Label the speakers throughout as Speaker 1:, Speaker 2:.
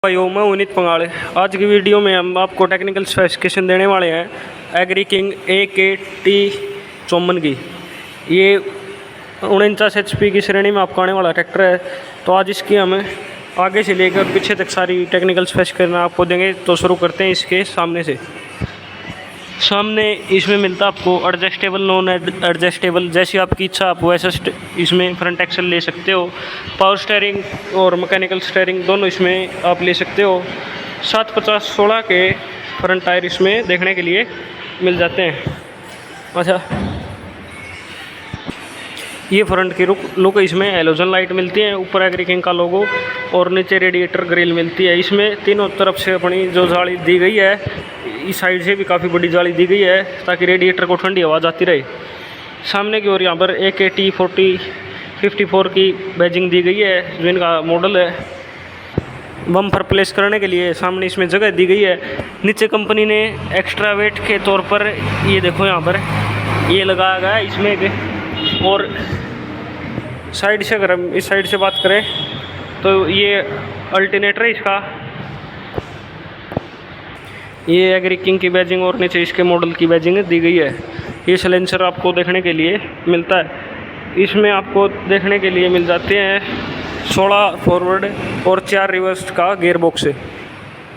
Speaker 1: भाइयों, मैं उन्नीत पंगाले। आज की वीडियो में हम आपको टेक्निकल स्पेसिफिकेशन देने वाले हैं एग्री किंग AKT54 की। ये 49 HP की श्रेणी में आपको आने वाला ट्रैक्टर है। तो आज इसकी हम आगे से लेकर पीछे तक सारी टेक्निकल स्पेसिफिकेशन आपको देंगे। तो शुरू करते हैं इसके सामने से। सामने इसमें मिलता है आपको एडजस्टेबल, नॉन एडजस्टेबल, जैसी आपकी इच्छा आप वैसा इसमें फ्रंट एक्सल ले सकते हो। पावर स्टीयरिंग और मैकेनिकल स्टीयरिंग दोनों इसमें आप ले सकते हो। 750/16 के फ्रंट टायर इसमें देखने के लिए मिल जाते हैं। अच्छा, ये फ्रंट की लुक इसमें हेलोजन लाइट मिलती है, ऊपर एग्री किंग का लोगो और नीचे रेडिएटर ग्रिल मिलती है। इसमें तीनों तरफ से अपनी जो जाली दी गई है, इस साइड से भी काफ़ी बड़ी जाली दी गई है ताकि रेडिएटर को ठंडी हवा जाती रहे। सामने की ओर यहाँ पर AKT54 की बैजिंग दी गई है, जो इनका मॉडल है। बम्पर प्लेस करने के लिए सामने इसमें जगह दी गई है। नीचे कंपनी ने एक्स्ट्रा वेट के तौर पर ये देखो यहाँ पर ये लगाया गया है इसमें एक। और साइड से अगर हम इस साइड से बात करें तो ये अल्टरनेटर है इसका, ये एग्री किंग की बैजिंग और नीचे इसके मॉडल की बैजिंग दी गई है। ये सिलेंसर आपको देखने के लिए मिलता है। इसमें आपको देखने के लिए मिल जाते हैं 16 फॉरवर्ड और 4 रिवर्स का गियर बॉक्स है।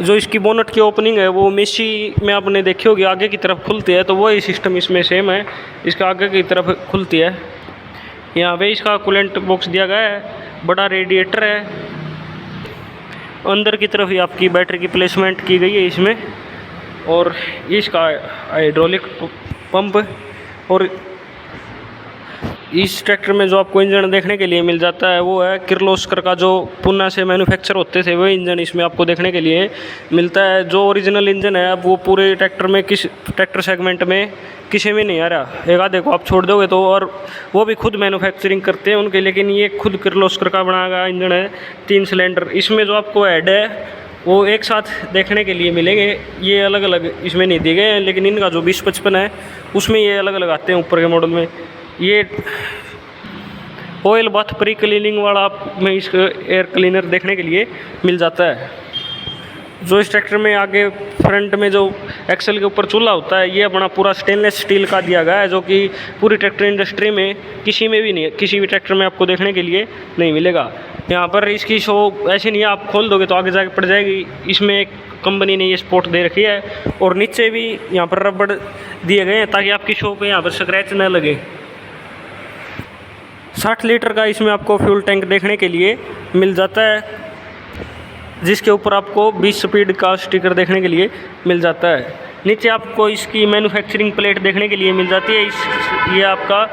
Speaker 1: जो इसकी बोनट की ओपनिंग है वो मेसी में आपने देखी होगी, आगे की तरफ खुलती है, तो वही सिस्टम इसमें सेम है, इसका आगे की तरफ खुलती है। यहाँ पे इसका कूलेंट बॉक्स दिया गया है, बड़ा रेडिएटर है। अंदर की तरफ ही आपकी बैटरी की प्लेसमेंट की गई है इसमें। और इसका हाइड्रोलिक पंप। और इस ट्रैक्टर में जो आपको इंजन देखने के लिए मिल जाता है वो है किर्लोस्कर का, जो पुणे से मैन्युफैक्चर होते थे वही इंजन इसमें आपको देखने के लिए मिलता है। जो ओरिजिनल इंजन है अब वो पूरे ट्रैक्टर में ट्रैक्टर सेगमेंट में किसी में नहीं आ रहा। एक आधे को आप छोड़ दोगे तो, और वो भी खुद मैन्युफैक्चरिंग करते हैं उनके, लेकिन ये खुद किर्लोस्कर का बनाया गया इंजन है, 3 सिलेंडर। इसमें जो आपको हेड है वो एक साथ देखने के लिए मिलेंगे, ये अलग अलग इसमें नहीं दिए गए हैं, लेकिन इनका जो 2055 है उसमें ये अलग अलग आते हैं ऊपर के मॉडल में। ये ऑयल बाथ प्री क्लीनिंग वाला में इसका एयर क्लीनर देखने के लिए मिल जाता है। जो इस ट्रैक्टर में आगे फ्रंट में जो एक्सल के ऊपर चूल्हा होता है, ये अपना पूरा स्टेनलेस स्टील का दिया गया है, जो कि पूरी ट्रैक्टर इंडस्ट्री में किसी में भी नहीं, किसी भी ट्रैक्टर में आपको देखने के लिए नहीं मिलेगा। यहाँ पर इसकी शो ऐसे नहीं है, आप खोल दोगे तो आगे जाके पड़ जाएगी। इसमें एक कंपनी ने ये स्पोर्ट दे रखी है और नीचे भी यहाँ पर रबड़ दिए गए हैं ताकि आपकी शो पे यहाँ पर स्क्रैच न लगे। 60 लीटर का इसमें आपको फ्यूल टैंक देखने के लिए मिल जाता है, जिसके ऊपर आपको 20 स्पीड का स्टिकर देखने के लिए मिल जाता है। नीचे आपको इसकी मैन्युफैक्चरिंग प्लेट देखने के लिए मिल जाती है। ये आपका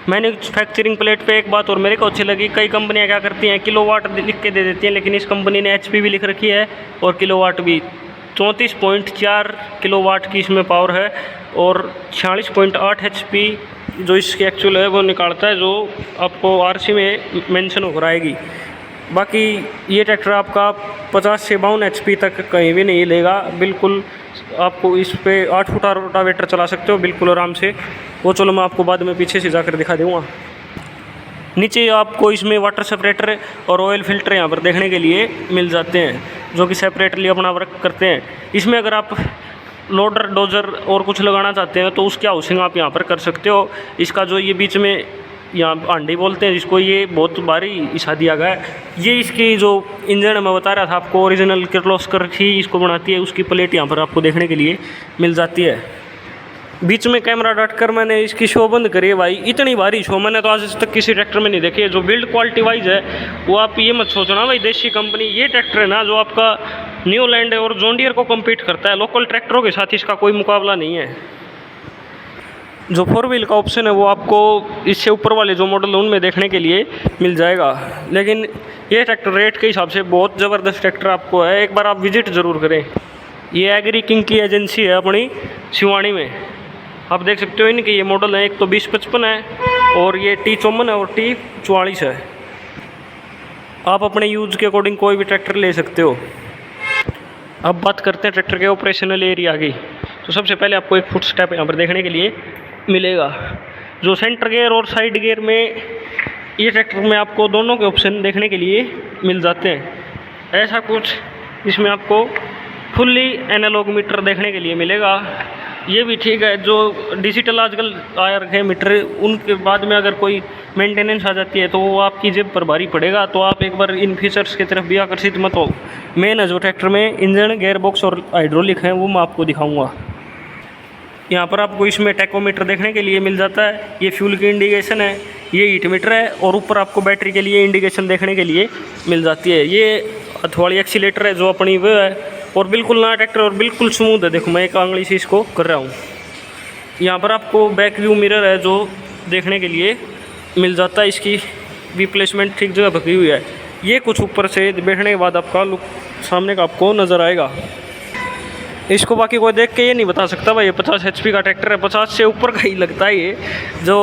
Speaker 1: मैन्युफैक्चरिंग प्लेट पे एक बात और मेरे को अच्छी लगी, कई कंपनियां क्या करती हैं किलोवाट लिख के दे देती हैं, लेकिन इस कंपनी ने HP भी लिख रखी है और किलोवाट भी। 34.4 किलोवाट की इसमें पावर है और 46.8 HP जो इसकी एक्चुअल है वो निकालता है, जो आपको RC में मेंशन हो आएगी। बाकी ये ट्रैक्टर आपका 50 से 52 HP तक कहीं भी नहीं लेगा। बिल्कुल आपको इस पे 8 फुट रोटावेटर चला सकते हो बिल्कुल आराम से। वो चलो मैं आपको बाद में पीछे से जाकर दिखा दूँगा। नीचे आपको इसमें वाटर सेपरेटर और ऑयल फिल्टर यहाँ पर देखने के लिए मिल जाते हैं, जो कि सेपरेटली अपना वर्क करते हैं। इसमें अगर आप लोडर डोजर और कुछ लगाना चाहते हैं तो उसकी हाउसिंग आप यहाँ पर कर सकते हो। इसका जो ये बीच में यहाँ हांडी बोलते हैं जिसको, ये बहुत भारी हिस्सा दिया गया है। ये इसकी जो इंजन मैं बता रहा था आपको, ओरिजिनल किर्लोस्कर ही इसको बनाती है, उसकी प्लेट यहाँ पर आपको देखने के लिए मिल जाती है। बीच में कैमरा डालकर मैंने इसकी शो बंद करी है भाई, इतनी भारी शो मैंने तो आज तक किसी ट्रैक्टर में नहीं देखी है। जो बिल्ड क्वालिटी वाइज है वो आप ये मत सोचना भाई देशी कंपनी, ये ट्रैक्टर है ना जो आपका न्यूलैंड और जॉन डियर को कम्पीट करता है, लोकल ट्रैक्टरों के साथ इसका कोई मुकाबला नहीं है। जो 4 व्हील का ऑप्शन है वो आपको इससे ऊपर वाले जो मॉडल उनमें देखने के लिए मिल जाएगा, लेकिन ये ट्रैक्टर रेट के हिसाब से बहुत ज़बरदस्त ट्रैक्टर आपको है, एक बार आप विजिट ज़रूर करें। ये एग्री किंग की एजेंसी है अपनी शिवानी में, आप देख सकते हो इनके ये मॉडल है। एक तो 2055 है और ये T54 है और T44 है। आप अपने यूज़ के अकॉर्डिंग कोई भी ट्रैक्टर ले सकते हो। अब बात करते हैं ट्रैक्टर के ऑपरेशनल एरिया की। तो सबसे पहले आपको एक फुट स्टेप यहाँ पर देखने के लिए मिलेगा, जो सेंटर गियर और साइड गियर में ये ट्रैक्टर में आपको दोनों के ऑप्शन देखने के लिए मिल जाते हैं। ऐसा कुछ इसमें आपको फुल्ली एनालॉग मीटर देखने के लिए मिलेगा। ये भी ठीक है, जो डिजिटल आजकल आ रखे मीटर, उनके बाद में अगर कोई मेंटेनेंस आ जाती है तो वो आपकी जेब पर भारी पड़ेगा। तो आप एक बार इन फीचर्स की तरफ भी आकर्षित मत हो। मेन है जो ट्रैक्टर में इंजन, गेयर बॉक्स और हाइड्रोलिक है वो मैं आपको दिखाऊंगा। यहाँ पर आपको इसमें टैकोमीटर देखने के लिए मिल जाता है। ये फ्यूल की इंडिकेशन है, ये हीट मीटर है, और ऊपर आपको बैटरी के लिए इंडिकेशन देखने के लिए मिल जाती है। ये हथवाड़ी एक्सीलेटर है जो अपनी वो है, और बिल्कुल नया ट्रैक्टर और बिल्कुल स्मूथ है। देखो मैं एक आंगली से इसको कर रहा हूँ। यहाँ पर आपको बैक व्यू मिरर है जो देखने के लिए मिल जाता है। इसकी भी प्लेसमेंट ठीक जगह रखी हुई है। ये कुछ ऊपर से बैठने के बाद आपका लुक सामने का आपको नज़र आएगा। इसको बाकी कोई देख के ये नहीं बता सकता भाई ये 50 HP का ट्रैक्टर है। 50 से ऊपर का ही लगता है ये। जो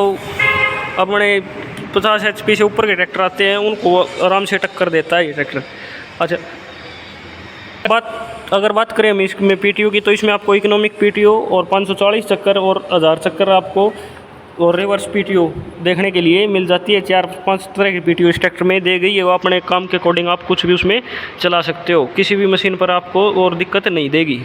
Speaker 1: अपने 50 HP से ऊपर के ट्रैक्टर आते हैं उनको आराम से टक्कर देता है ये ट्रैक्टर। अच्छा, अगर बात करें हम इसमें PTO की, तो इसमें आपको इकोनॉमिक PTO और 540 चक्कर और 1000 चक्कर आपको और रिवर्स PTO देखने के लिए मिल जाती है। 4-5 तरह की PTO इस ट्रैक्टर में दी गई है। वो अपने काम के अकॉर्डिंग आप कुछ भी उसमें चला सकते हो, किसी भी मशीन पर आपको और दिक्कत नहीं देगी।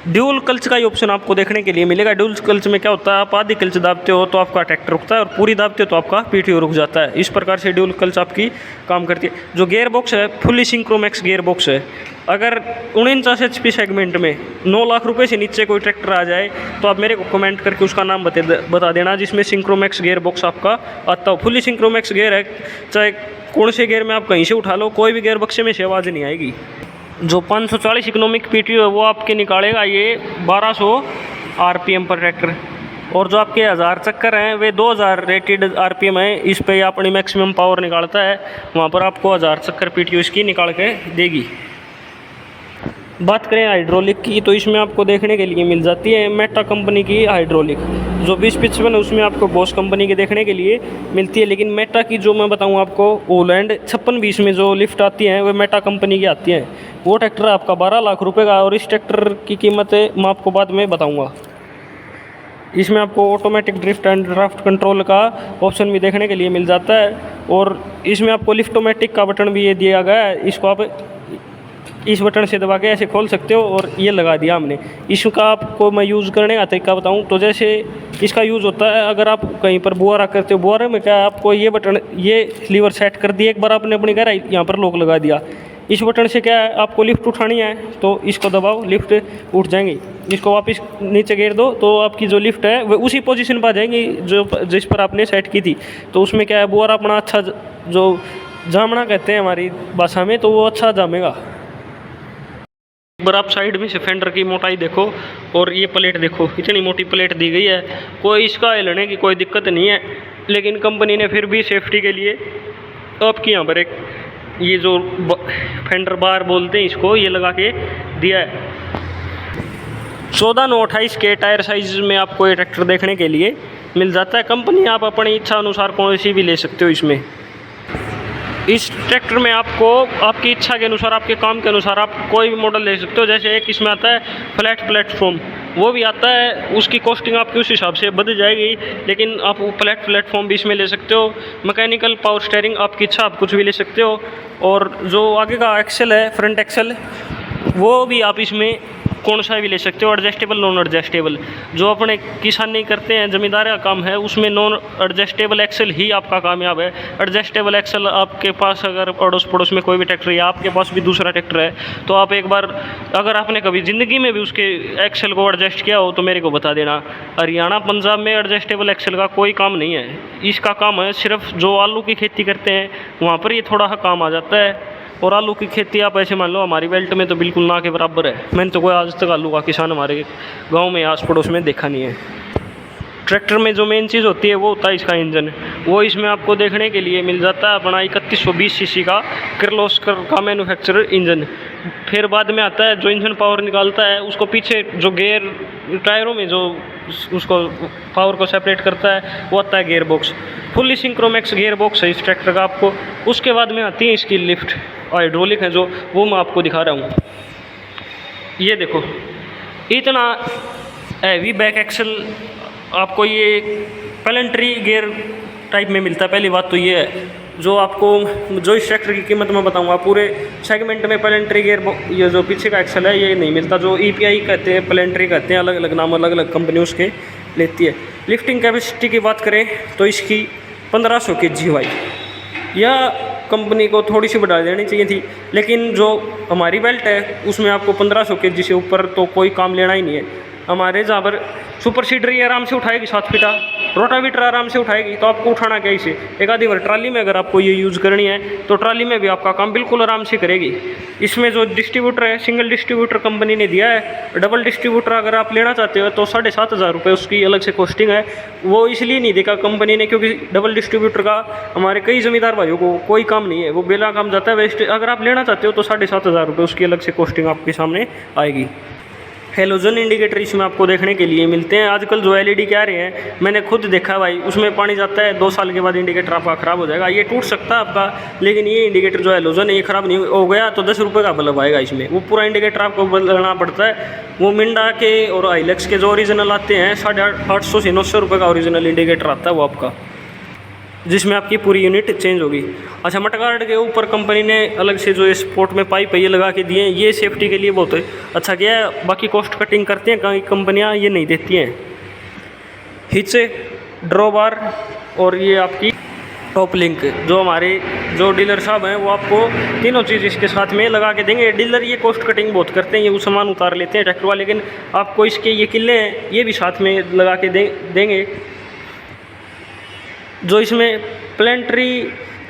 Speaker 1: ड्यूल क्लच का ही ऑप्शन आपको देखने के लिए मिलेगा। ड्यूल क्लच में क्या होता है, आप आधी क्लच दाबते हो तो आपका ट्रैक्टर रुकता है, और पूरी दाबते हो तो आपका PTO रुक जाता है। इस प्रकार से ड्यूल क्लच आपकी काम करती है। जो गेयर बॉक्स है फुल्ली सिंक्रोमैक्स गेयर बॉक्स है। अगर 49 HP सेगमेंट में 9 लाख रुपए से नीचे कोई ट्रैक्टर आ जाए तो आप मेरे को कमेंट करके उसका नाम बता देना जिसमें सिंक्रोमैक्स गेयर बॉक्स आपका आता हो। फुल्ली सिंक्रोमैक्स गेयर है, चाहे कौन से गेयर में आप कहीं से उठा लो, कोई भी गेयर बक्से में से आवाज़ नहीं आएगी। जो 540 इकोनॉमिक PTO है वो आपके निकालेगा ये 1200 RPM पर ट्रैक्टर, और जो आपके 1000 चक्कर हैं वे 2000 रेटेड RPM है। इस पे अपनी मैक्सिमम पावर निकालता है, वहाँ पर आपको 1000 चक्कर PTO इसकी निकाल के देगी। बात करें हाइड्रोलिक की, तो इसमें आपको देखने के लिए मिल जाती है मेटा कंपनी की हाइड्रोलिक। जो 2055 है उसमें आपको बॉस कंपनी के देखने के लिए मिलती है। लेकिन मेटा की जो मैं बताऊं आपको, ओलैंड 5620 में जो लिफ्ट आती हैं वो मेटा कंपनी की आती हैं। वो ट्रैक्टर आपका 12 लाख रुपए का, और इस ट्रैक्टर की कीमत मैं आपको बाद में बताऊँगा। इसमें आपको automatic drift and draft control का ऑप्शन भी देखने के लिए मिल जाता है, और इसमें आपको लिफ्टोमेटिक का बटन भी ये दिया गया है। इसको आप इस बटन से दबा के ऐसे खोल सकते हो, और ये लगा दिया हमने। इसका आपको मैं यूज़ करने का तरीका बताऊं तो जैसे इसका यूज़ होता है, अगर आप कहीं पर बुआरा करते हो, बुआरे में क्या है, आपको ये बटन, ये लीवर सेट कर दिया, एक बार आपने अपनी गहराई यहाँ पर लॉक लगा दिया। इस बटन से क्या है, आपको लिफ्ट उठानी है तो इसको दबाओ, लिफ्ट उठ जाएंगी। इसको वापस नीचे गिर दो तो आपकी जो लिफ्ट है वो उसी पोजीशन पर आ जाएंगी जो जिस पर आपने सेट की थी। तो उसमें क्या है, बुआरा अपना अच्छा जो जामना कहते हैं हमारी भाषा में, तो वो अच्छा जामेगा। एक बार आप साइड में से फेंडर की मोटाई देखो, और ये प्लेट देखो, इतनी मोटी प्लेट दी गई है। कोई इसका हिलने की कोई दिक्कत नहीं है, लेकिन कंपनी ने फिर भी सेफ्टी के लिए आपकी यहाँ पर एक ये जो फेंडर बार बोलते हैं इसको, ये लगा के दिया है। 14/9/28 के टायर साइज में आपको ये ट्रैक्टर देखने के लिए मिल जाता है। कंपनी आप अपनी इच्छा अनुसार कौन सी भी ले सकते हो। इसमें इस ट्रैक्टर में आपको आपकी इच्छा के अनुसार, आपके काम के अनुसार आप कोई भी मॉडल ले सकते हो। जैसे एक इसमें आता है फ्लैट प्लेटफॉर्म, वो भी आता है, उसकी कॉस्टिंग आपकी उस हिसाब से बढ़ जाएगी, लेकिन आप फ्लैट प्लेटफॉर्म भी इसमें ले सकते हो। मैकेनिकल पावर स्टीयरिंग, आपकी इच्छा, आप कुछ भी ले सकते हो। और जो आगे का एक्सेल है, फ्रंट एक्सेल, वो भी आप इसमें कौन सा भी ले सकते हो। एडजस्टेबल, नॉन एडजस्टेबल, जो अपने किसानी करते हैं, जमींदार का काम है, उसमें नॉन एडजस्टेबल एक्सेल ही आपका कामयाब है। एडजस्टेबल एक्सेल आपके पास अगर अड़ोस पड़ोस में कोई भी ट्रैक्टर या आपके पास भी दूसरा ट्रैक्टर है तो आप एक बार, अगर आपने कभी ज़िंदगी में भी उसके एक्सेल को एडजस्ट किया हो तो मेरे को बता देना। हरियाणा पंजाब में एडजस्टेबल एक्सेल का कोई काम नहीं है। इसका काम है सिर्फ जो आलू की खेती करते हैं वहाँ पर ये थोड़ा सा काम आ जाता है। और आलू की खेती आप ऐसे मान लो हमारी बेल्ट में तो बिल्कुल ना के बराबर है। मैंने तो कोई आज तक आलू का किसान हमारे गांव में आस पड़ोस में देखा नहीं है। ट्रैक्टर में जो मेन चीज़ होती है वो होता है इसका इंजन। वो इसमें आपको देखने के लिए मिल जाता है अपना 3120 सीसी का किर्लोस्कर का मैन्युफैक्चरर इंजन। फिर बाद में आता है जो इंजन पावर निकालता है, उसको पीछे जो गेयर टायरों में जो उसको पावर को सेपरेट करता है वो आता है gear box. Fully synchromesh gear box है इस ट्रैक्टर का आपको। उसके बाद में आती है इसकी लिफ्ट, हाइड्रोलिक है जो, वो मैं आपको दिखा रहा हूँ। ये देखो, इतना हैवी बैक एक्सल आपको ये प्लेनेटरी गियर टाइप में मिलता है। पहली बात तो ये है, जो आपको जो इस ट्रैक्टर की कीमत मैं बताऊंगा, पूरे सेगमेंट में प्लेंट्री गियर ये जो पीछे का एक्सल है ये नहीं मिलता। जो EPI कहते हैं, प्लेंट्री कहते हैं, अलग अलग नाम अलग अलग कंपनी उसके लेती है। लिफ्टिंग कैपेसिटी की बात करें तो इसकी 1500 kg भाई, यह कंपनी को थोड़ी सी बढ़ा देनी चाहिए थी, लेकिन जो हमारी बेल्ट है उसमें आपको 1500 kg से ऊपर तो कोई काम लेना ही नहीं है। हमारे जहाँ पर सुपर सीडर ये आराम से उठाएगी 7 फीटा, रोटावीटर आराम से उठाएगी, तो आपको उठाना क्या इसे। एक आधी बार ट्राली में अगर आपको ये यूज़ करनी है तो ट्राली में भी आपका काम बिल्कुल आराम से करेगी। इसमें जो डिस्ट्रीब्यूटर है, सिंगल डिस्ट्रीब्यूटर कंपनी ने दिया है। डबल डिस्ट्रीब्यूटर अगर आप लेना चाहते हो तो 7500 रुपये उसकी अलग से कॉस्टिंग है। वो इसलिए नहीं देखा कंपनी ने क्योंकि डबल डिस्ट्रीब्यूटर का हमारे कई ज़मींदार भाइयों को कोई काम नहीं है, वो बेला काम जाता है वेस्ट। अगर आप लेना चाहते हो तो 7500 रुपये उसकी अलग से कॉस्टिंग आपके सामने आएगी। हेलोजन इंडिकेटर इसमें आपको देखने के लिए मिलते हैं। आजकल जो LED के आ रहे हैं, मैंने खुद देखा भाई, उसमें पानी जाता है 2 साल के बाद इंडिकेटर आपका ख़राब हो जाएगा, ये टूट सकता है आपका। लेकिन ये इंडिकेटर जो हेलोजन है ये ख़राब नहीं हो गया तो 10 रुपये का बल्ब आएगा इसमें। वो पूरा इंडिकेटर आपको बदलना पड़ता है। वो मिंडा के और आइलेक्स के जो ओरिजिनल आते हैं 850 से 900 रुपये का ओरिजिनल इंडिकेटर आता है वो आपका, जिसमें आपकी पूरी यूनिट चेंज होगी। अच्छा, मडगार्ड के ऊपर कंपनी ने अलग से जो स्पोर्ट में पाइप है ये लगा के दिए हैं, ये सेफ्टी के लिए बहुत अच्छा किया है। बाकी कॉस्ट कटिंग करते हैं कई कंपनियां, ये नहीं देती हैं। हिच, ड्रॉबार और ये आपकी टॉप लिंक, जो हमारे जो डीलर साहब हैं वो आपको तीनों चीज़ इसके साथ में लगा के देंगे। डीलर ये कॉस्ट कटिंग बहुत करते हैं, ये वो सामान उतार लेते हैं ट्रैक्टर वाले, लेकिन आपको इसके ये किले हैं ये भी साथ में लगा के देंगे। जो इसमें प्लेंट्री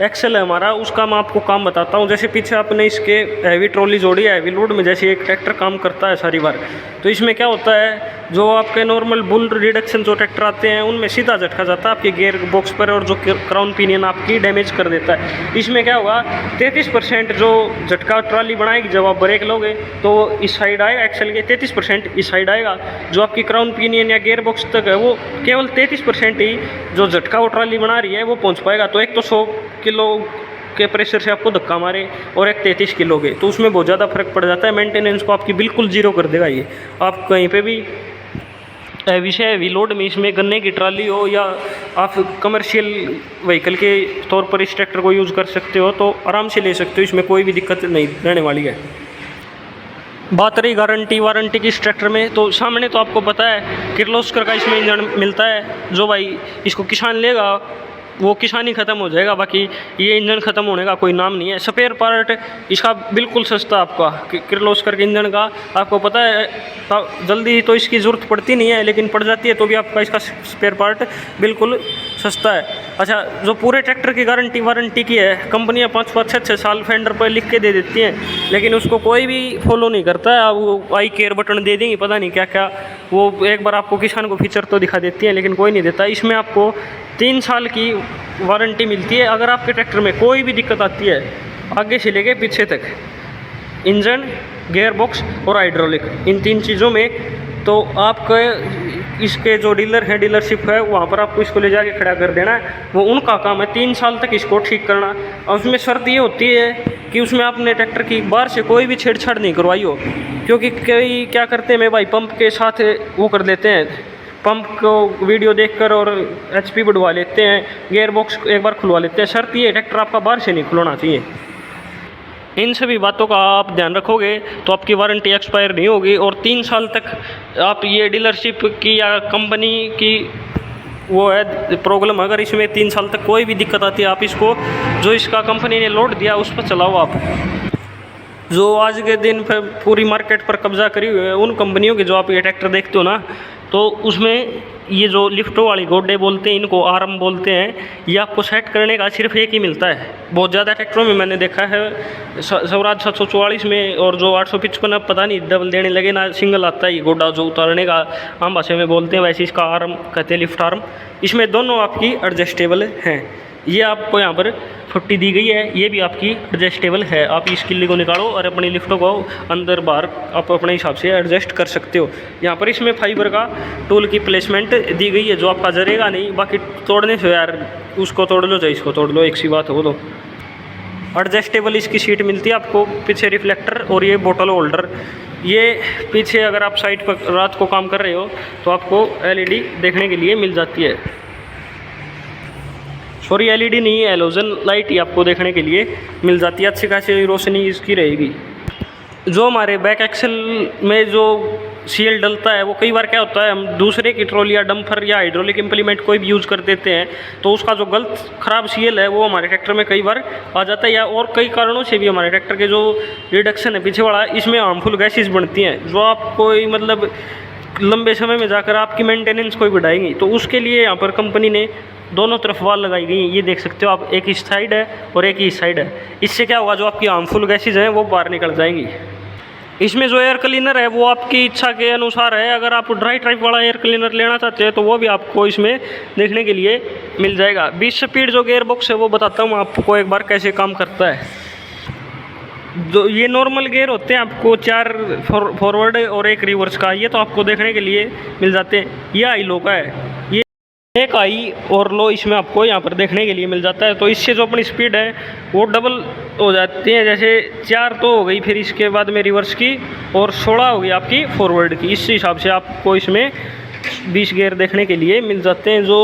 Speaker 1: एक्सेल है हमारा, उसका मैं आपको काम बताता हूँ। जैसे पीछे आपने इसके हैवी ट्रॉली जोड़ी है, हैवी लोड में जैसे एक ट्रैक्टर काम करता है सारी बार, तो इसमें क्या होता है, जो आपके नॉर्मल बुल रिडक्शन जो ट्रैक्टर आते हैं उनमें सीधा झटका जाता है आपके गियर बॉक्स पर, और जो क्राउन पिनियन आपकी डैमेज कर देता है। इसमें क्या होगा, 33% जो झटका ट्रॉली बनाएगी जब आप ब्रेक लोगे तो इस साइड आएगा एक्सेल के, 33% इस साइड आएगा। जो आपकी क्राउन पिनियन या गियर बॉक्स तक है वो केवल 33% ही जो झटका वो ट्रॉली बना रही है वो पहुँच पाएगा। तो एक तो 100 किलो के प्रेशर से आपको धक्का मारे और एक 33 किलो के, तो उसमें बहुत ज़्यादा फर्क पड़ जाता है। मेंटेनेंस को आपकी बिल्कुल जीरो कर देगा ये। आप कहीं पे भी हैवी लोड में इसमें गन्ने की ट्राली हो या आप कमर्शियल व्हीकल के तौर पर इस ट्रैक्टर को यूज़ कर सकते हो तो आराम से ले सकते हो, इसमें कोई भी दिक्कत नहीं रहने वाली है। बात रही गारंटी वारंटी की इस ट्रैक्टर में, तो सामने तो आपको पता है किर्लोस्कर का इसमें इंजन मिलता है। जो भाई इसको किसान लेगा वो किसान ही ख़त्म हो जाएगा, बाकी ये इंजन ख़त्म होने का कोई नाम नहीं है। स्पेयर पार्ट इसका बिल्कुल सस्ता आपका, किर्लोस्कर के इंजन का आपको पता है जल्दी तो इसकी ज़रूरत पड़ती नहीं है, लेकिन पड़ जाती है तो भी आपका इसका स्पेयर पार्ट बिल्कुल सस्ता है। अच्छा, जो पूरे ट्रैक्टर की गारंटी वारंटी की है, कंपनियाँ 5-5, 6-6 साल फेंडर पर लिख के दे देती हैं, लेकिन उसको कोई भी फॉलो नहीं करता है। वो आई केयर बटन दे देंगी, पता नहीं क्या क्या, वो एक बार आपको किसान को फीचर तो दिखा देती हैं लेकिन कोई नहीं देता। इसमें आपको 3 साल की वारंटी मिलती है। अगर आपके ट्रैक्टर में कोई भी दिक्कत आती है आगे से लेके पीछे तक, इंजन, गियर बॉक्स और हाइड्रोलिक, इन 3 चीज़ों में, तो आपके इसके जो डीलर हैं, डीलरशिप है, वहाँ पर आपको इसको ले जाके खड़ा कर देना है। वो उनका काम है 3 साल तक इसको ठीक करना। और उसमें शर्त ये होती है कि उसमें आपने ट्रैक्टर की बाहर से कोई भी छेड़छाड़ नहीं करवाई हो, क्योंकि कई क्या करते हैं मैं भाई पंप के साथ वो कर देते हैं, पंप को वीडियो देखकर और HP बढ़वा लेते हैं, गियर बॉक्स एक बार खुलवा लेते हैं। शर्त ये ट्रैक्टर आपका बाहर से नहीं खुलवाना चाहिए। इन सभी बातों का आप ध्यान रखोगे तो आपकी वारंटी एक्सपायर नहीं होगी, और 3 साल तक आप ये डीलरशिप की या कंपनी की वो है प्रॉब्लम। अगर इसमें 3 साल तक कोई भी दिक्कत आती है, आप इसको जो इसका कंपनी ने लोड दिया उस पर चलाओ। आप जो आज के दिन पर पूरी मार्केट पर कब्जा करी हुई है उन कंपनियों के जो आप ये ट्रैक्टर देखते हो ना, तो उसमें ये जो लिफ्टों वाली गोड्डे बोलते हैं, इनको आर्म बोलते हैं, ये आपको सेट करने का सिर्फ एक ही मिलता है। बहुत ज़्यादा ट्रैक्टरों में मैंने देखा है, स्वराज 744 में और जो 855, अब पता नहीं डबल देने लगे ना, सिंगल आता है ये गोड्डा जो उतारने का, आम भाषा में बोलते हैं, वैसे इसका आर्म कहते हैं, लिफ्ट आर्म। इसमें दोनों आपकी एडजस्टेबल हैं। ये आपको यहाँ पर 40 दी गई है, ये भी आपकी एडजस्टेबल है। आप इस किले को निकालो और अपनी लिफ्टों को अंदर बाहर आप अपने हिसाब से एडजस्ट कर सकते हो। यहाँ पर इसमें फाइबर का टूल की प्लेसमेंट दी गई है जो आपका जरेगा नहीं। बाकी तोड़ने से यार उसको तोड़ लो चाहे इसको तोड़ लो, एक सी बात हो। तो एडजस्टेबल इसकी सीट मिलती है आपको, पीछे रिफ्लेक्टर और ये बोतल होल्डर। ये पीछे अगर आप साइड पर रात को काम कर रहे हो तो आपको LED देखने के लिए मिल जाती है। और ये एलईडी नहीं है, हैलोजन लाइट ही आपको देखने के लिए मिल जाती है, अच्छी खासी रोशनी इसकी रहेगी। जो हमारे बैक एक्सल में जो सीएल डलता है वो कई बार क्या होता है, हम दूसरे की ट्रॉली या डंपर या हाइड्रोलिक इम्प्लीमेंट कोई भी यूज़ कर देते हैं तो उसका जो गलत ख़राब सीएल है वो हमारे ट्रैक्टर में कई बार आ जाता है, या और कई कारणों से भी हमारे ट्रैक्टर के जो रिडक्शन है पीछे वाला, इसमें हार्मफुल गैसेस बनती हैं जो आपको मतलब लंबे समय में जाकर आपकी मेंटेनेंस को भी बढ़ाएंगी। तो उसके लिए यहाँ पर कंपनी ने दोनों तरफ वाल लगाई गई, ये देख सकते हो आप, एक इस साइड है और एक इस साइड है। इससे क्या होगा, जो आपकी हार्मफुल गैसेज हैं वो बाहर निकल जाएंगी। इसमें जो एयर क्लीनर है वो आपकी इच्छा के अनुसार है, अगर आप ड्राई टाइप वाला एयर क्लीनर लेना चाहते हैं तो वो भी आपको इसमें देखने के लिए मिल जाएगा। 20 स्पीड जो गेयर बॉक्स है वो बताता हूँ आपको एक बार कैसे काम करता है। जो ये नॉर्मल गेयर होते हैं आपको 4 फॉरवर्ड और 1 रिवर्स का, ये तो आपको देखने के लिए मिल जाते हैं। ये हाई लो का है, ये एक हाई और लो इसमें आपको यहाँ पर देखने के लिए मिल जाता है। तो इससे जो अपनी स्पीड है वो डबल हो जाती है, जैसे 4 तो हो गई, फिर इसके बाद में रिवर्स की, और 16 हो गई आपकी फॉरवर्ड की। इस हिसाब से आपको इसमें 20 गेयर देखने के लिए मिल जाते हैं। जो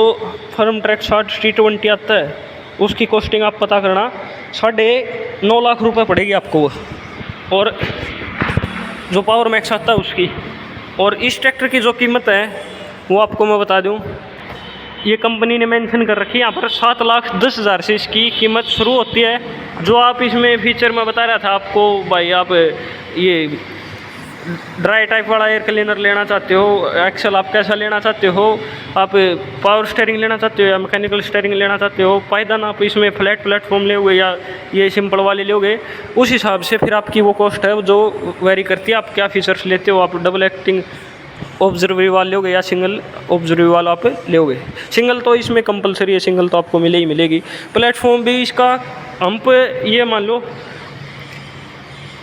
Speaker 1: फर्म ट्रैक शॉर्ट T20 आता है उसकी कॉस्टिंग आप पता करना, 9.5 लाख रुपए पड़ेगी आपको वो, और जो पावर मैक्स आता है उसकी। और इस ट्रैक्टर की जो कीमत है वो आपको मैं बता दूं, ये कंपनी ने मेंशन कर रखी है यहाँ पर 7,10,000 से इसकी कीमत शुरू होती है। जो आप इसमें फीचर में बता रहा था आपको भाई, आप ये ड्राई टाइप वाला एयर क्लीनर लेना चाहते हो, एक्सेल आप कैसा लेना चाहते हो, आप पावर स्टीयरिंग लेना चाहते हो या मैकेनिकल स्टीयरिंग लेना चाहते हो, पायदान आप इसमें फ्लैट प्लेटफॉर्म लोगे या ये सिंपल वाले लोगे, उस हिसाब से फिर आपकी वो कॉस्ट है जो वेरी करती है। आप क्या फीचर्स लेते हो, आप डबल एक्टिंग ऑब्जर्वरी वाल लोगे या सिंगल ऑब्जर्वरी वाल आप लोगे। सिंगल तो इसमें कंपलसरी है, सिंगल तो आपको मिले ही मिलेगी। प्लेटफॉर्म भी इसका हम्प ये मान लो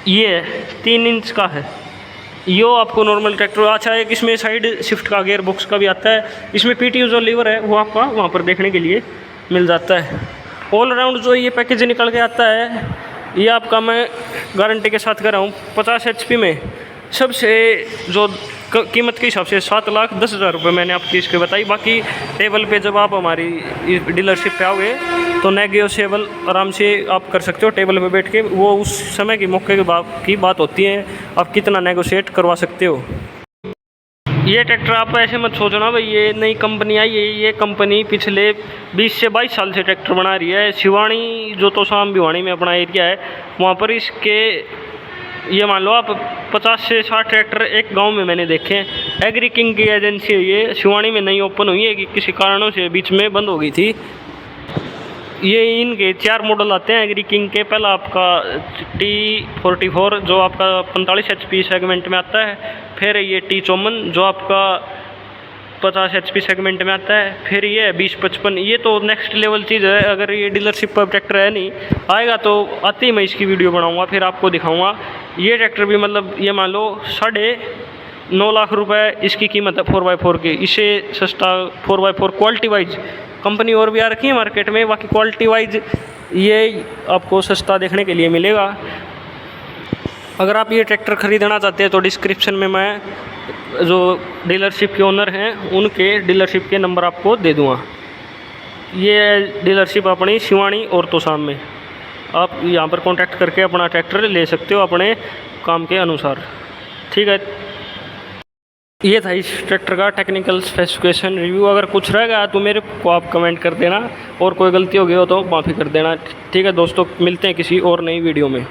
Speaker 1: ये 3 इंच का है, यो आपको नॉर्मल ट्रैक्टर। अच्छा, एक इसमें साइड शिफ्ट का गेयर बॉक्स का भी आता है। इसमें PTO जो लीवर है वो आपका वहाँ पर देखने के लिए मिल जाता है। ऑल राउंड जो ये पैकेज निकल के आता है ये आपका मैं गारंटी के साथ कर रहा हूँ 50 HP में सबसे जो कीमत के हिसाब से 7,10,000 रुपये मैंने आपकी इसके बताई। बाकी टेबल पे जब आप हमारी डीलरशिप पे आओगे तो नेगोशिएबल आराम से आप कर सकते हो टेबल पे बैठ के, वो उस समय की मौके की बात होती है, आप कितना नेगोशिएट करवा सकते हो। ये ट्रैक्टर आप ऐसे मत सोचना भाई ये नई कंपनी आई है, ये कंपनी पिछले 20 से 22 साल से ट्रैक्टर बना रही है। शिवानी जो तो शाम भिवानी में अपना एरिया है वहाँ पर इसके ये मान लो आप 50 से 60 ट्रैक्टर एक गांव में मैंने देखे हैं। एग्री किंग की एजेंसी है ये, शिवानी में नई ओपन हुई है कि किसी कारणों से बीच में बंद हो गई थी। ये इनके 4 मॉडल आते हैं एग्री किंग के। पहला आपका T44 जो आपका 45 HP सेगमेंट में आता है, फिर ये T54 जो आपका 50 HP सेगमेंट में आता है, फिर ये 2055। ये तो नेक्स्ट लेवल चीज़ है, अगर ये डीलरशिप पर ट्रैक्टर है नहीं आएगा तो आते ही मैं इसकी वीडियो बनाऊंगा फिर आपको दिखाऊंगा। ये ट्रैक्टर भी मतलब ये मान लो 9.5 लाख रुपए इसकी कीमत है 4x4 की। इससे सस्ता 4x4 क्वालिटी वाइज कंपनी और भी आ रखी है मार्केट में, बाकी क्वालिटी वाइज ये आपको सस्ता देखने के लिए मिलेगा। अगर आप ये ट्रैक्टर ख़रीदना चाहते हैं तो डिस्क्रिप्शन में मैं जो डीलरशिप के ओनर हैं उनके डीलरशिप के नंबर आपको दे दूँगा। ये डीलरशिप अपनी शिवानी और तोशाम में, आप यहाँ पर कांटेक्ट करके अपना ट्रैक्टर ले सकते हो अपने काम के अनुसार। ठीक है, ये था इस ट्रैक्टर का टेक्निकल स्पेसिफिकेशन रिव्यू। अगर कुछ रह गया तो मेरे को आप कमेंट कर देना, और कोई गलती हो गई हो तो माफ़ी कर देना। ठीक है दोस्तों, मिलते हैं किसी और नई वीडियो में।